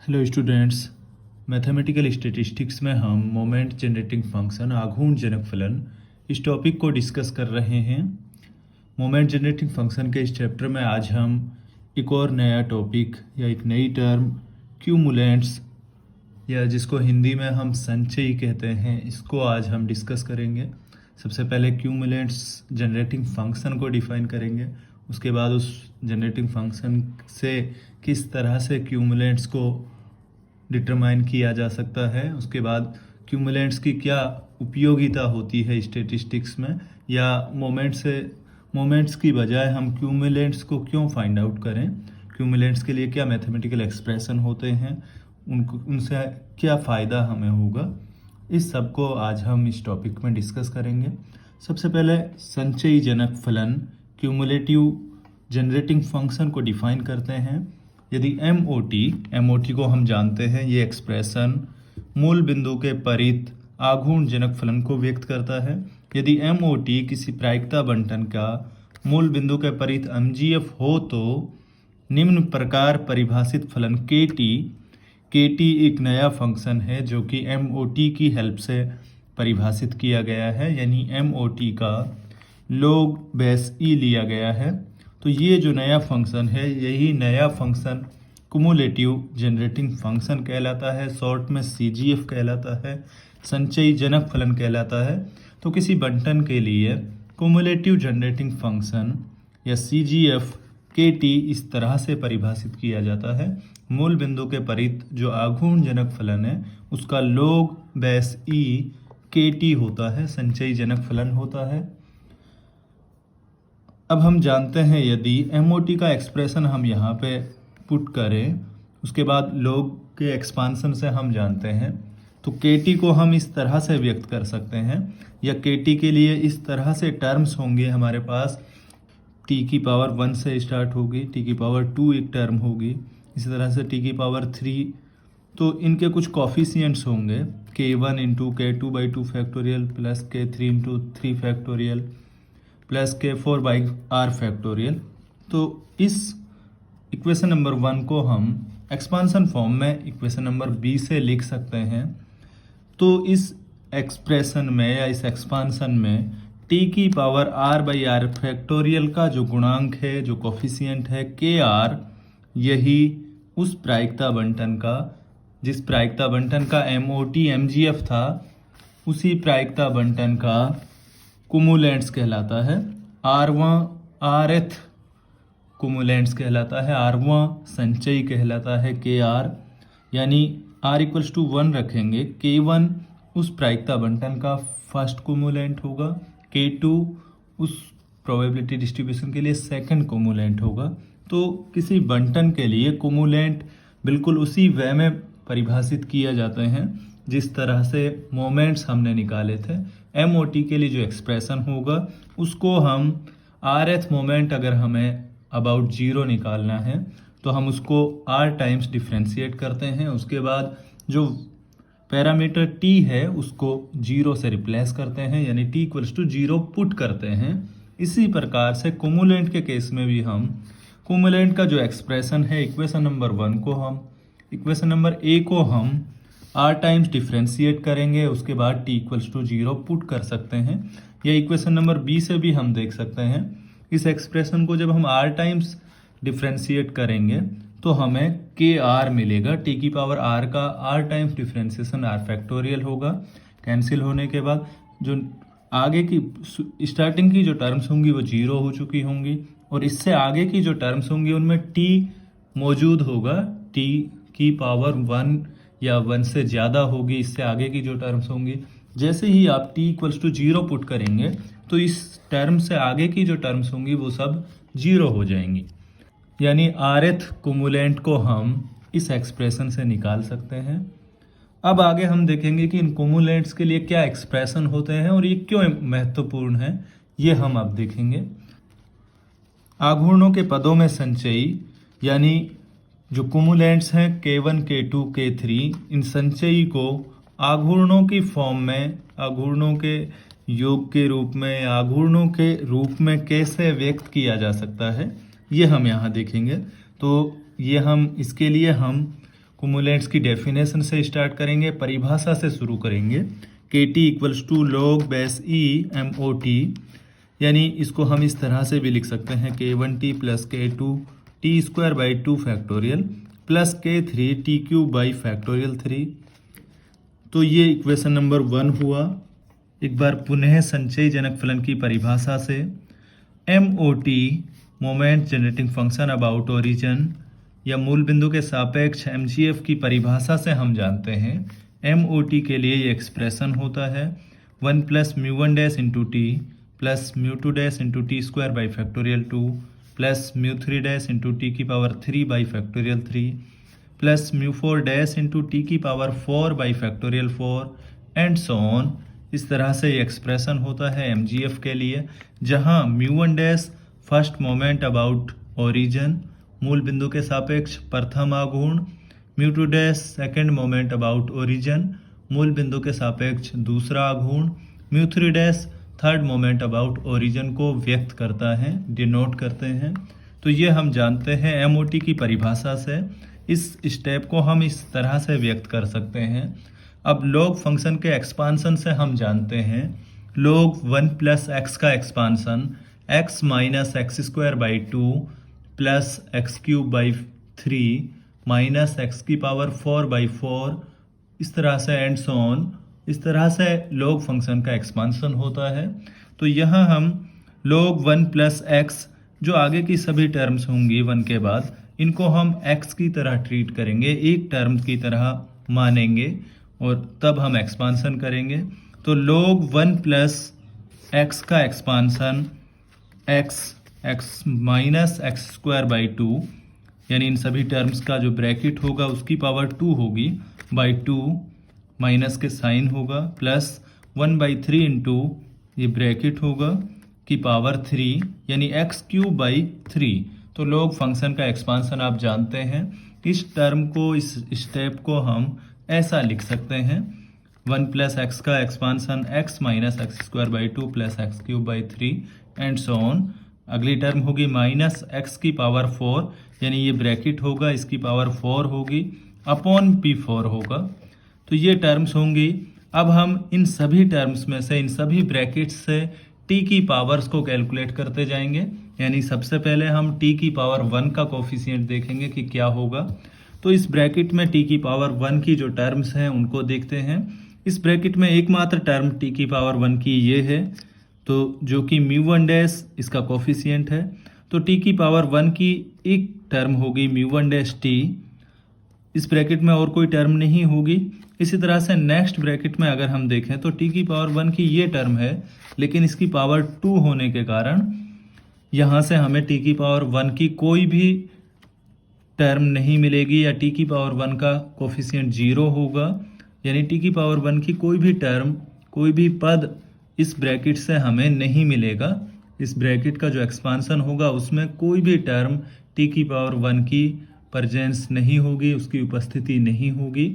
Hello students, mathematical statistics में हम moment generating function आघूर्ण जनक फलन इस टॉपिक को डिस्कस कर रहे हैं। मोमेंट जनरेटिंग फंक्शन के इस चैप्टर में आज हम एक और नया टॉपिक या एक नई टर्म क्यूमुलेंट्स या जिसको हिंदी में हम संचयी कहते हैं, इसको आज हम डिस्कस करेंगे। सबसे पहले क्यूमुलेंट्स जनरेटिंग फंक्शन को डिफाइन करेंगे, उसके बाद उस जनरेटिंग फंक्शन से किस तरह से क्यूमुलेंट्स को डिटरमाइन किया जा सकता है, उसके बाद क्यूमुलेंट्स की क्या उपयोगिता होती है स्टैटिस्टिक्स में, या मोमेंट्स की बजाय हम क्यूमुलेंट्स को क्यों फाइंड आउट करें, क्यूमुलेंट्स के लिए क्या मैथमेटिकल एक्सप्रेशन होते हैं, उनसे क्या फ़ायदा हमें होगा, इस सब को आज हम इस टॉपिक में डिस्कस करेंगे। सबसे पहले संचयी जनक फलन क्यूमुलेटिव जनरेटिंग फंक्शन को डिफाइन करते हैं। यदि एम ओ टी को हम जानते हैं, ये एक्सप्रेशन मूल बिंदु के परित आघूर्ण जनक फलन को व्यक्त करता है। यदि एम ओ टी किसी प्रायिकता बंटन का मूल बिंदु के परित एमजीएफ हो तो निम्न प्रकार परिभाषित फलन के टी एक नया फंक्शन है जो कि एम ओ टी की हेल्प से परिभाषित किया गया है, यानी एम ओ टी का log बेस ई लिया गया है। तो ये जो नया फंक्शन है, यही नया फंक्शन कुमुलेटिव जनरेटिंग फंक्शन कहलाता है, शॉर्ट में CGF कहलाता है, संचयी जनक फलन कहलाता है। तो किसी बंटन के लिए कुमुलेटिव जनरेटिंग फंक्शन या CGF KT इस तरह से परिभाषित किया जाता है। मूल बिंदु के परित जो आघूर्ण जनक फलन है उसका log बेस ई KT होता है, संचयी जनक फलन होता है। अब हम जानते हैं यदि MOT का एक्सप्रेशन हम यहाँ पे पुट करें, उसके बाद log के एक्सपांसन से हम जानते हैं, तो KT को हम इस तरह से व्यक्त कर सकते हैं, या KT के लिए इस तरह से टर्म्स होंगे हमारे पास। t की पावर 1 से स्टार्ट होगी, t की पावर 2 एक टर्म होगी, इसी तरह से t की पावर 3। तो इनके कुछ कॉफिशिएंट्स होंगे, k1 into k2/2 factorial plus k3 into 3 factorial plus k4 by r factorial. तो इस इक्वेशन नंबर 1 को हम एक्सपांसन फॉर्म में इक्वेशन नंबर b से लिख सकते हैं। तो इस एक्सप्रेशन में या इस एक्सपांसन में t की पावर r/r फैक्टोरियल का जो गुणांक है, जो कोफिशिएंट है kr, यही उस प्रायिकता बंटन का, जिस प्रायिकता बंटन का MOT MGF था, उसी प्रायिकता बंटन का कुमुलेंट्स कहलाता है। rth कुमुलेंट्स कहलाता है, r संचयी कहलाता है kr, यानी r = 1 रखेंगे, k1 उस प्रायिकता बंटन का फर्स्ट कुमुलेंट होगा, k2 उस प्रोबेबिलिटी डिस्ट्रीब्यूशन के लिए सेकंड कुमुलेंट होगा। तो किसी बंटन के लिए कुमुलेंट बिल्कुल उसी वे में परिभाषित किए जाते हैं जिस तरह से मोमेंट्स हमने निकाले थे। MOT के लिए जो एक्सप्रेशन होगा उसको हम rth मोमेंट अगर हमें अबाउट 0 निकालना है तो हम उसको r टाइम्स डिफ्रेंशिएट करते हैं, उसके बाद जो पैरामीटर t है उसको 0 से रिप्लेस करते हैं, यानी t = 0 पुट करते हैं। इसी प्रकार से कुमुलेंट के केस में भी हम कुमुलेंट का जो एक्सप्रेशन है इक्वेशन नंबर 1 को हम, इक्वेशन नंबर a को हम r टाइम्स डिफ्रेंशिएट करेंगे, उसके बाद t = 0 पुट कर सकते हैं। या इक्वेशन नंबर b से भी हम देख सकते हैं, इस एक्सप्रेशन को जब हम r टाइम्स डिफ्रेंशिएट करेंगे तो हमें kr मिलेगा। t की पावर r का r times differentiation r factorial होगा। कैंसिल होने के बाद जो आगे की स्टार्टिंग की जो टर्म्स होंगी वो 0 हो चुकी होंगी, और इससे आगे की जो टर्म्स होंगी उनमें t मौजूद होगा, t की पावर 1 या 1 से ज़्यादा होगी इससे आगे की जो टर्म्स होंगी। जैसे ही आप t = 0 पुट करेंगे तो इस टर्म से आगे की जो टर्म्स होंगी वो सब 0 हो जाएंगी, यानी rth कुमुलेंट को हम इस एक्सप्रेशन से निकाल सकते हैं। अब आगे हम देखेंगे कि इन कुमुलेंट्स के लिए क्या एक्सप्रेशन होते हैं और ये क्यों महत्वपूर्ण है, ये हम अब देखेंगे। आघूर्णों के पदों में संचयी यानी जो कुमुलेंट्स हैं k1 k2 k3, इन संचयी को आघूर्णों की फॉर्म में, आघूर्णों के योग के रूप में, आघूर्णों के रूप में कैसे व्यक्त किया जा सकता है, ये हम यहाँ देखेंगे। तो ये हम इसके लिए हम कुमुलेंट्स की डेफिनेशन से स्टार्ट करेंगे, परिभाषा से शुरू करेंगे। K T equals to log base e M O T, यानी इसको हम इस तरह से भी लिख सकते हैं K1T plus K2 T square by 2 factorial plus K3 T cube by factorial 3। तो ये इक्वेशन नंबर 1 हुआ। एक बार पुनः संचयी जनक फलन की परिभाषा से, MOT moment generating function about origin या मूल बिंदु के सापेक्ष MGF की परिभाषा से हम जानते हैं MOT के लिए ये एक्सप्रेशन होता है 1 plus mu one dash into T plus mu two dash into T square by factorial 2 plus mu three dash into T की power 3 by factorial 3 plus mu four dash into T की power 4 by factorial 4 and so on. इस तरह से ये expression होता है MGF के लिए, जहां mu one dash first moment about origin मूल बिंदु के सापेक्ष प्रथम आघूर्ण, mu two dash second moment about origin मूल बिंदु के सापेक्ष दूसरा आघूर्ण, mu three dash third moment about origin को व्यक्त करता है, डिनोट करते हैं। तो ये हम जानते हैं MOT की परिभाषा से। इस स्टेप को हम इस तरह से व्यक्त कर सकते हैं। अब लॉग फंक्शन के एक्सपांसन से हम जानते हैं log 1 प्लस एक्स का expansion x minus x square by 2 plus x cube by 3 minus x की पावर 4 बाई 4, इस तरह से एंड सो ऑन। इस तरह से log फंक्शन का एक्सपांसन होता है। तो यहाँ हम log 1 प्लस एक्स, जो आगे की सभी टर्म्स होंगी 1 के बाद, इनको हम x की तरह ट्रीट करेंगे, एक टर्म की तरह मानेंगे और तब हम एक्सपांसन करेंगे। तो log 1 प्लस एक्स का expansion x minus x square by 2, यानी इन सभी टर्म्स का जो ब्रैकेट होगा उसकी पावर 2 होगी बाई 2, माइनस के साइन होगा, प्लस 1 बाई 3 इंटू ये ब्रैकेट होगा की पावर 3, यानी एक्स क्यूब बाई 3। तो log फंक्शन का एक्सपांसन आप जानते हैं। इस टर्म को, इस स्टेप को हम ऐसा लिख सकते हैं 1 प्लस एक्स का expansion x minus x square by 2 plus x cube by 3 and so on. अगली टर्म होगी माइनस एक्स की पावर 4, यानी ये ब्रैकेट होगा, इसकी पावर 4 होगी, अपॉन P4 होगा। तो ये टर्म्स होंगी। अब हम इन सभी टर्म्स में से, इन सभी ब्रैकेट्स से t की पावर्स को कैलकुलेट करते जाएंगे। यानी सबसे पहले हम t की पावर 1 का कोफिशिएंट देखेंगे कि क्या होगा। तो इस ब्रैकेट में t की पावर 1 की जो टर्म्स हैं उनको देखते हैं। इस ब्रैकेट में एकमात्र टर्म t की पावर 1 की ये है, तो जो कि म्यू वन डैश इसका कोफिशिएंट है। तो t की पावर 1 की एक टर्म होगी म्यू वन डैश t, इस ब्रैकेट में और कोई टर्म नहीं होगी। इसी तरह से नेक्स्ट ब्रैकेट में अगर हम देखें तो t की पावर 1 की ये टर्म है, लेकिन इसकी पावर 2 होने के कारण यहाँ से हमें t की पावर 1 की कोई भी टर्म नहीं मिलेगी, या t की पावर 1 का कोफिशिएंट 0 होगा। यानी t की पावर 1 की कोई भी टर्म, कोई भी पद इस ब्रैकेट से हमें नहीं मिलेगा। इस ब्रैकेट का जो एक्सपांसन होगा उसमें कोई भी टर्म t की पावर 1 की प्रेजेंस नहीं होगी, उसकी उपस्थिति नहीं होगी।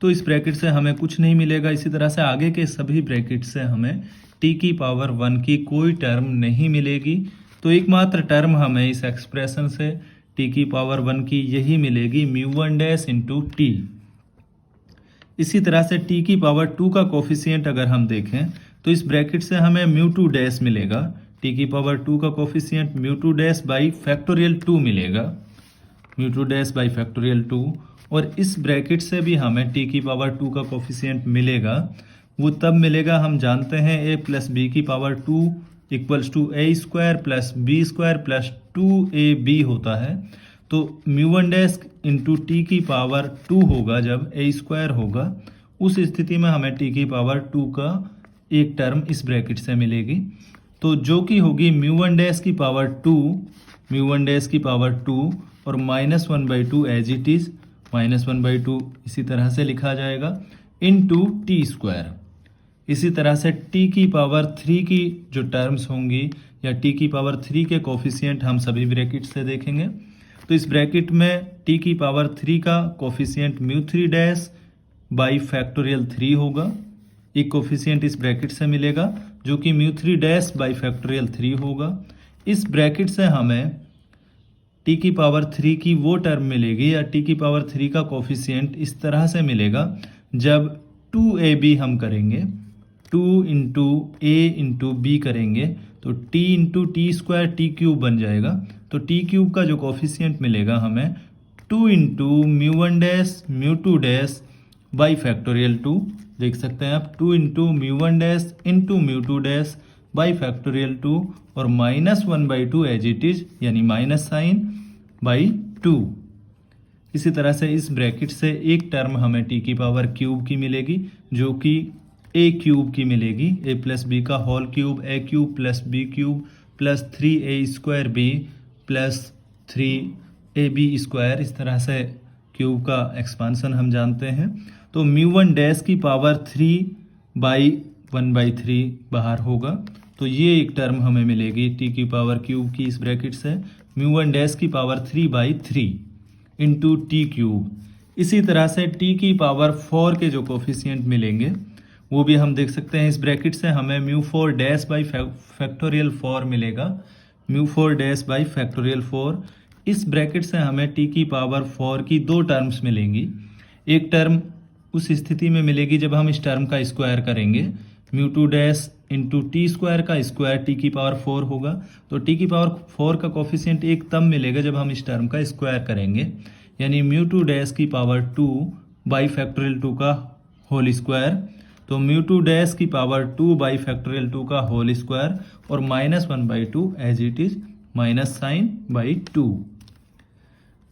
तो इस ब्रैकेट से हमें कुछ नहीं मिलेगा। इसी तरह से आगे के सभी ब्रैकेट से हमें t की पावर 1 की कोई टर्म नहीं मिलेगी। तो एकमात्र टर्म हमें इस एक्सप्रेशन से t की पावर 1 की यही मिलेगी, mu one dash into T. इसी तरह से t की पावर 2 का कोफिशिएंट अगर हम देखें तो इस ब्रैकेट से हमें म्यू टू डैश मिलेगा। t की पावर 2 का coefficient mu two dash by factorial 2 मिलेगा, mu two dash by factorial 2। और इस ब्रैकेट से भी हमें t की पावर 2 का कोफिशिएंट मिलेगा। वो तब मिलेगा, हम जानते हैं a प्लस बी की power 2 equals to A square plus B square plus 2ab होता है। तो mu one dash into T की पावर 2 होगा जब a स्क्वायर होगा, उस स्थिति में हमें t की पावर 2 का एक टर्म इस ब्रैकेट से मिलेगी। तो जो कि होगी म्यू वन डैश की पावर 2, म्यू वन डैश की पावर 2 और minus 1/2 as it is, minus 1/2 इसी तरह से लिखा जाएगा, इंटू टी स्क्वायर। इसी तरह से t की पावर 3 की जो टर्म्स होंगी या t की पावर 3 के कोफिशिएंट हम सभी ब्रैकेट से देखेंगे। तो इस ब्रैकेट में t की पावर 3 का coefficient mu three dash by factorial 3 होगा। एक कोफिशिएंट इस ब्रैकेट से मिलेगा जो कि mu three dash by factorial 3 होगा। इस ब्रैकेट से हमें टी की पावर 3 की वो टर्म मिलेगी या टी की पावर 3 का कोफिशिएंट इस तरह से मिलेगा जब 2ab हम करेंगे, 2 इंटू ए इंटू बी करेंगे तो t into T square T cube बन जाएगा। तो टी क्यूब का जो कोफिशिएंट मिलेगा हमें 2 into μ1 dash μ2 dash by factorial 2, देख सकते हैं आप 2 into μ1 dash into μ2 dash by factorial 2 और -1/2 एज इट इज, यानी माइनस साइन बाई 2। इसी तरह से इस ब्रैकेट से एक टर्म हमें टी की पावर क्यूब की मिलेगी जो कि ए क्यूब की मिलेगी, ए प्लस बी का whole cube, A cube plus B cube plus 3a² B plus 3ab square. इस तरह से क्यूब का एक्सपांसन हम जानते हैं। तो μ1 डैश की पावर 3/1/3 बाहर होगा, तो ये एक टर्म हमें मिलेगी टी की पावर क्यूब की इस ब्रैकेट से, μ1 डैश की पावर 3/3 इंटू टी क्यूब। इसी तरह से टी की पावर 4 के जो कोफिशिएंट मिलेंगे वो भी हम देख सकते हैं। इस ब्रैकेट से हमें μ4 डैश बाई फैक्टोरियल 4 मिलेगा, μ4 डैश बाई फैक्टोरियल 4। इस ब्रैकेट से हमें टी की पावर 4 की दो टर्म्स मिलेंगी। एक टर्म उस स्थिति में मिलेगी जब हम इस टर्म का स्क्वायर करेंगे, μ2 डैश इंटू टी स्क्वायर का स्क्वायर टी की पावर 4 होगा। तो टी की पावर 4 का कोफिशिएंट एक तब मिलेगा जब हम इस टर्म का स्क्वायर करेंगे, यानी μ2 डैश की पावर 2 बाई फैक्टोरियल 2 का होल स्क्वायर। तो μ2 डैश की पावर 2 बाई फैक्टोरियल 2 का होल स्क्वायर और -1/2 as it is, minus sine by 2।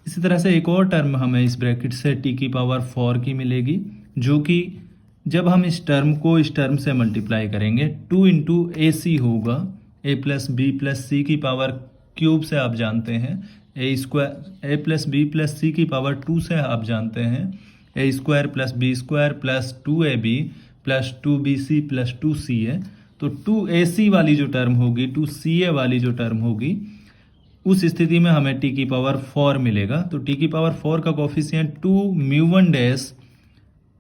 इसी तरह से एक और टर्म हमें इस ब्रैकेट से टी की पावर 4 की मिलेगी जो कि जब हम इस टर्म को इस टर्म से मल्टीप्लाई करेंगे 2 इंटू ए सी होगा, A plus B plus C की पावर क्यूब से आप जानते हैं, A square A plus B plus C की पावर 2 से आप जानते हैं, A square plus B square plus 2ab plus 2bc plus 2ca। तो 2ac वाली जो टर्म होगी, 2ca वाली जो टर्म होगी, उस स्थिति में हमें टी की पावर 4 मिलेगा। तो टी की पावर 4 का coefficient 2 μ1 dash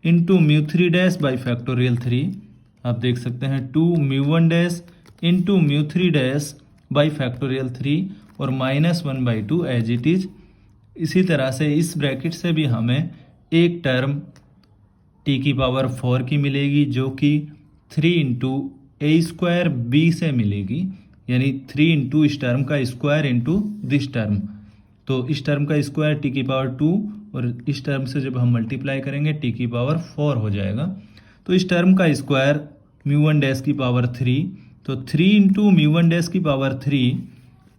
into μ3 dash by factorial 3, आप देख सकते हैं 2 μ1 dash into μ3 dash by factorial 3 और -1/2 एज इट इज। इसी तरह से इस ब्रैकेट से भी हमें एक टर्म टी की पावर 4 की मिलेगी जो कि 3 इंटू a² b से मिलेगी, यानी 3 इंटू इस टर्म का स्क्वायर इंटू दिस टर्म। तो इस टर्म का स्क्वायर टी की पावर 2 और इस टर्म से जब हम मल्टीप्लाई करेंगे टी की पावर 4 हो जाएगा। तो इस टर्म का स्क्वायर μ1 डैश की पावर 3, तो 3 इंटू μ1 डैश की power 3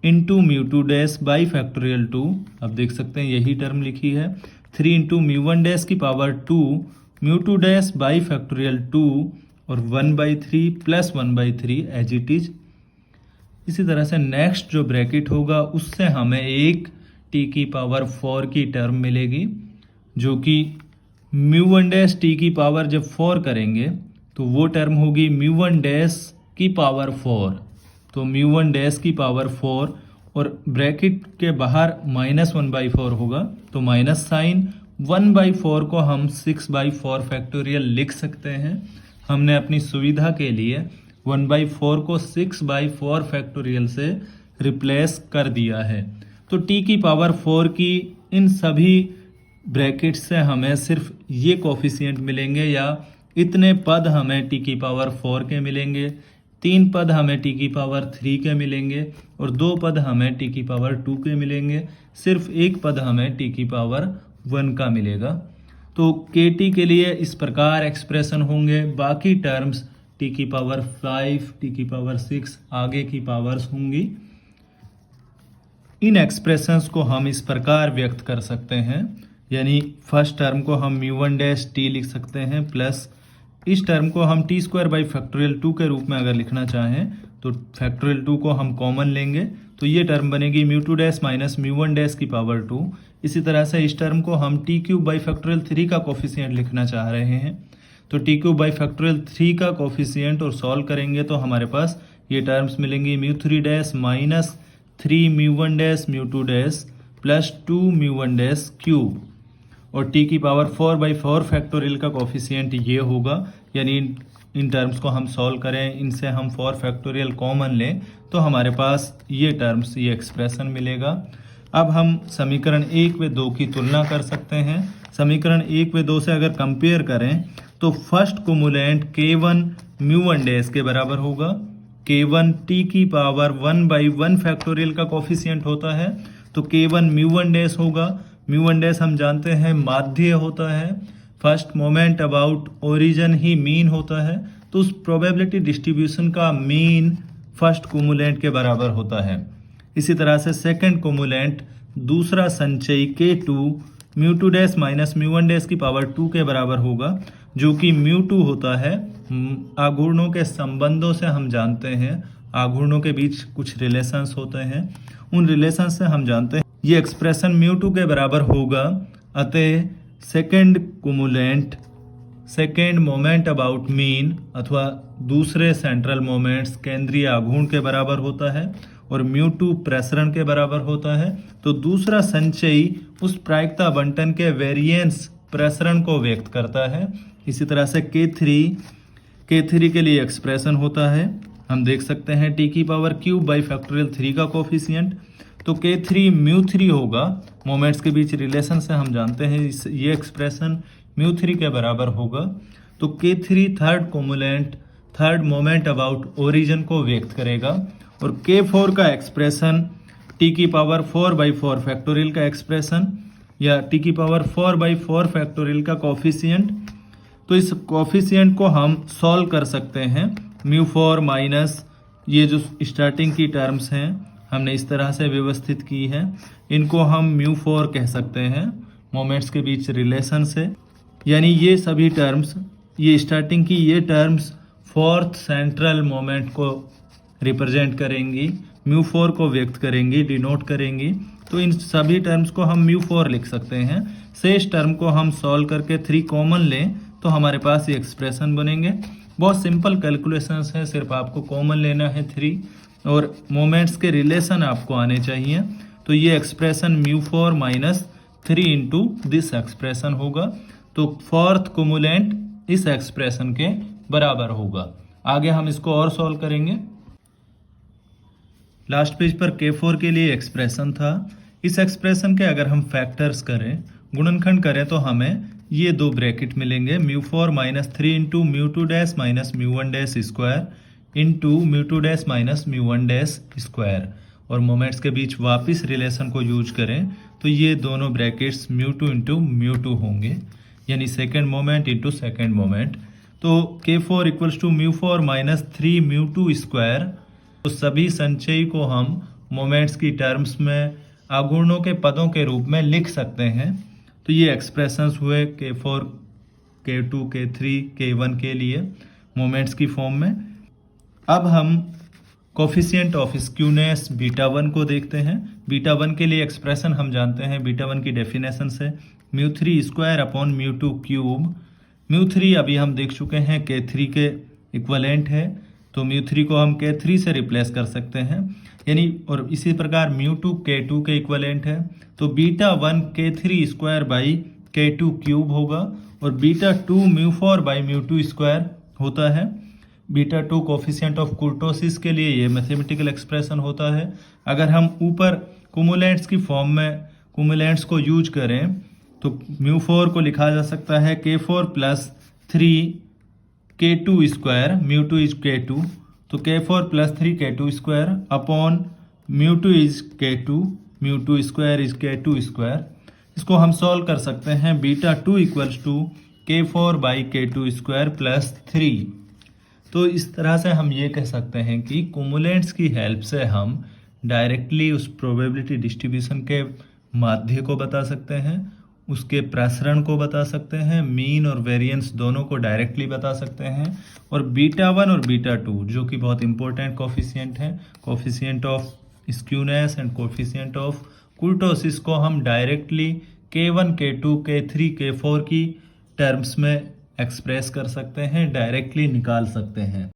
into μ2 dash by factorial 2, आप देख सकते हैं यही टर्म लिखी है, 3 इंटू μ1 डैश की पावर 2 μ2 डैश बाई फैक्टोरियल 2 और 1/3 प्लस 1/3 एज इट इज। इसी तरह से नेक्स्ट जो ब्रैकेट होगा उससे हमें एक टी की पावर 4 की टर्म मिलेगी जो कि μ1 डैश टी की पावर जब 4 करेंगे तो वो टर्म होगी μ1 डैश की पावर 4। तो μ1 डैश की पावर 4 और ब्रैकेट के बाहर -1/4 होगा, तो माइनस साइन 1/4 को हम 6/4 फैक्टोरियल लिख सकते हैं। हमने अपनी सुविधा के लिए 1/4 को 6/4 फैक्टोरियल से रिप्लेस कर दिया है। तो टी की पावर 4 की इन सभी ब्रैकेट से हमें सिर्फ ये कोफिशिएंट मिलेंगे या इतने पद हमें टी की पावर 4 के मिलेंगे, 3 पद हमें टी की पावर 3 के मिलेंगे और 2 पद हमें टी की पावर 2 के मिलेंगे, सिर्फ एक पद हमें टी की पावर 1 का मिलेगा। तो के टी के लिए इस प्रकार एक्सप्रेशन होंगे, बाकी टर्म्स टी की पावर 5, टी की पावर 6 आगे की पावर्स होंगी। इन एक्सप्रेशंस को हम इस प्रकार व्यक्त कर सकते हैं, यानी फर्स्ट टर्म को हम μ1 डैश टी लिख सकते हैं प्लस इस टर्म को हम t² बाई फैक्टोरियल 2 के रूप में अगर लिखना चाहें तो फैक्टोरियल 2 को हम कॉमन लेंगे तो ये टर्म बनेगी μ2 डैश माइनस μ1 डैश की पावर 2। इसी तरह से इस टर्म को हम t³ बाई फैक्टोरियल 3 का कोफिशिएंट लिखना चाह रहे हैं तो t³ बाई फैक्टोरियल 3 का कोफिशिएंट और सॉल्व करेंगे तो हमारे पास ये टर्म्स मिलेंगी μ3 dash minus 3 μ1 dash μ2 dash plus 2 μ1 dash cube और t की पावर 4/4 फैक्टोरियल का कोफिशिएंट ये होगा, यानी इन टर्म्स को हम सॉल्व करें, इनसे हम 4 फैक्टोरियल कॉमन लें तो हमारे पास ये टर्म्स, ये एक्सप्रेशन मिलेगा। अब हम समीकरण 1 व 2 की तुलना कर सकते हैं। समीकरण 1 व 2 से अगर कंपेयर करें तो फर्स्ट कोमुलेंट K1 μ1 डैश के बराबर होगा। K1 t की पावर 1/1 फैक्टोरियल का कोफिशिएंट होता है, तो K1 μ1 डैश होगा। μ1 डैश हम जानते हैं माध्य होता है, first moment about origin he mean होता है, तो उस प्रोबेबिलिटी डिस्ट्रीब्यूशन का मीन फर्स्ट कोमुलेंट के बराबर होता है। इसी तरह से सेकंड कोमुलेंट दूसरा संचयी K2 μ2 डैश माइनस μ1 डैश की पावर 2 के बराबर होगा, जो कि μ2 होता है। आघूर्णों के संबंधों से हम जानते हैं, आघूर्णों के बीच कुछ रिलेशंस होते हैं, उन रिलेशंस से हम जानते हैं ये एक्सप्रेशन μ2 के बराबर होगा। अतः second cumulant second moment about mean अथवा दूसरे सेंट्रल मोमेंट्स केंद्रीय आघूर्ण के बराबर होता है और μ2 प्रसरण के बराबर होता है। तो दूसरा संचयी उस प्रायिकता बंटन के वेरिएंस प्रसरण को व्यक्त करता है। इसी तरह से K3 के लिए एक्सप्रेशन होता है, हम देख सकते हैं t की पावर क्यूब बाई फैक्टोरियल 3 का कोफिशिएंट, तो K3 μ3 होगा। मोमेंट्स के बीच रिलेशन से हम जानते हैं ये एक्सप्रेशन μ3 के बराबर होगा। तो K3 third cumulant third moment about origin को व्यक्त करेगा और K4 का एक्सप्रेशन t की पावर 4/4 फैक्टोरियल का एक्सप्रेशन या t की पावर 4/4 फैक्टोरियल का कोफिशिएंट। तो इस कोफिशिएंट को हम सॉल्व कर सकते हैं। μ4 माइनस ये जो स्टार्टिंग की टर्म्स हैं हमने इस तरह से व्यवस्थित की है, इनको हम μ4 कह सकते हैं मोमेंट्स के बीच रिलेशन से, यानी ये सभी टर्म्स, ये स्टार्टिंग की ये टर्म्स फोर्थ सेंट्रल मोमेंट को रिप्रेजेंट करेंगी, μ4 को व्यक्त करेंगी, डिनोट करेंगी। तो इन सभी टर्म्स को हम μ4 लिख सकते हैं। शेष टर्म को हम सॉल्व करके 3 कॉमन लें तो हमारे पास ये एक्सप्रेशन बनेंगे। बहुत सिंपल कैलकुलेशंस है, सिर्फ आपको कॉमन लेना है 3 और मोमेंट्स के रिलेशन आपको आने चाहिए। तो ये expression μ4 minus 3 into this expression होगा। तो फोर्थ कोमुलेंट इस एक्सप्रेशन के बराबर होगा। आगे हम इसको और सॉल्व करेंगे। लास्ट पेज पर K4 के लिए एक्सप्रेशन था। इस एक्सप्रेशन के अगर हम फैक्टर्स करें, गुणनखंड करें, तो हमें ये 2 ब्रैकेट मिलेंगे, μ4 minus 3 into μ2 dash minus μ1 dash square into μ2 dash minus μ1 dash square, और मोमेंट्स के बीच वापस रिलेशन को यूज करें तो ये दोनों ब्रैकेट्स μ2 इंटू μ2 होंगे, यानी second moment into second moment. तो K4 equals to μ4 minus 3 μ2 square. तो सभी संचयी को हम मोमेंट्स की टर्म्स में आघूर्णों के पदों के रूप में लिख सकते हैं। तो ये एक्सप्रेशंस हुए K4, K2, K3, K1 के लिए मोमेंट्स की फॉर्म में। अब हम कोफिशिएंट ऑफ स्क्यूनेस β1 को देखते हैं। β1 के लिए एक्सप्रेशन हम जानते हैं, β1 की डेफिनेशन से μ3 स्क्वायर अपॉन μ2 क्यूब। μ3 अभी हम देख चुके हैं K3 के इक्वलेंट है, तो μ3 को हम K3 से रिप्लेस कर सकते हैं, यानी और इसी प्रकार μ2 K2 के इक्वलेंट है, तो β1 K3 square by K2 cube होगा और β2 μ4 बाई μ2 स्क्वायर होता है। β2 कोफिशिएंट ऑफ कुर्टोसिस के लिए ये मैथमेटिकल एक्सप्रेशन होता है। अगर हम ऊपर कुमुलेंट्स की फॉर्म में कुमुलेंट्स को यूज करें तो μ4 को लिखा जा सकता है K4 plus 3 K2 square, μ2 is K2, तो K4 plus 3 K2 square upon μ2 is K2, μ2 square is K2 square. इसको हम सॉल्व कर सकते हैं, β2 equals to K4 by K2 square plus 3। तो इस तरह से हम ये कह सकते हैं कि कुमुलेंट्स की हेल्प से हम डायरेक्टली उस प्रोबेबिलिटी डिस्ट्रीब्यूशन के माध्य को बता सकते हैं, उसके प्रसरण को बता सकते हैं, मीन और वेरिएंस दोनों को डायरेक्टली बता सकते हैं, और β1 और β2 जो कि बहुत इंपॉर्टेंट कोफिशिएंट हैं, coefficient of skewness and coefficient of कुर्टोसिस को हम directly K1, K2, K3, K4 की टर्म्स में एक्सप्रेस कर सकते हैं, डायरेक्टली निकाल सकते हैं।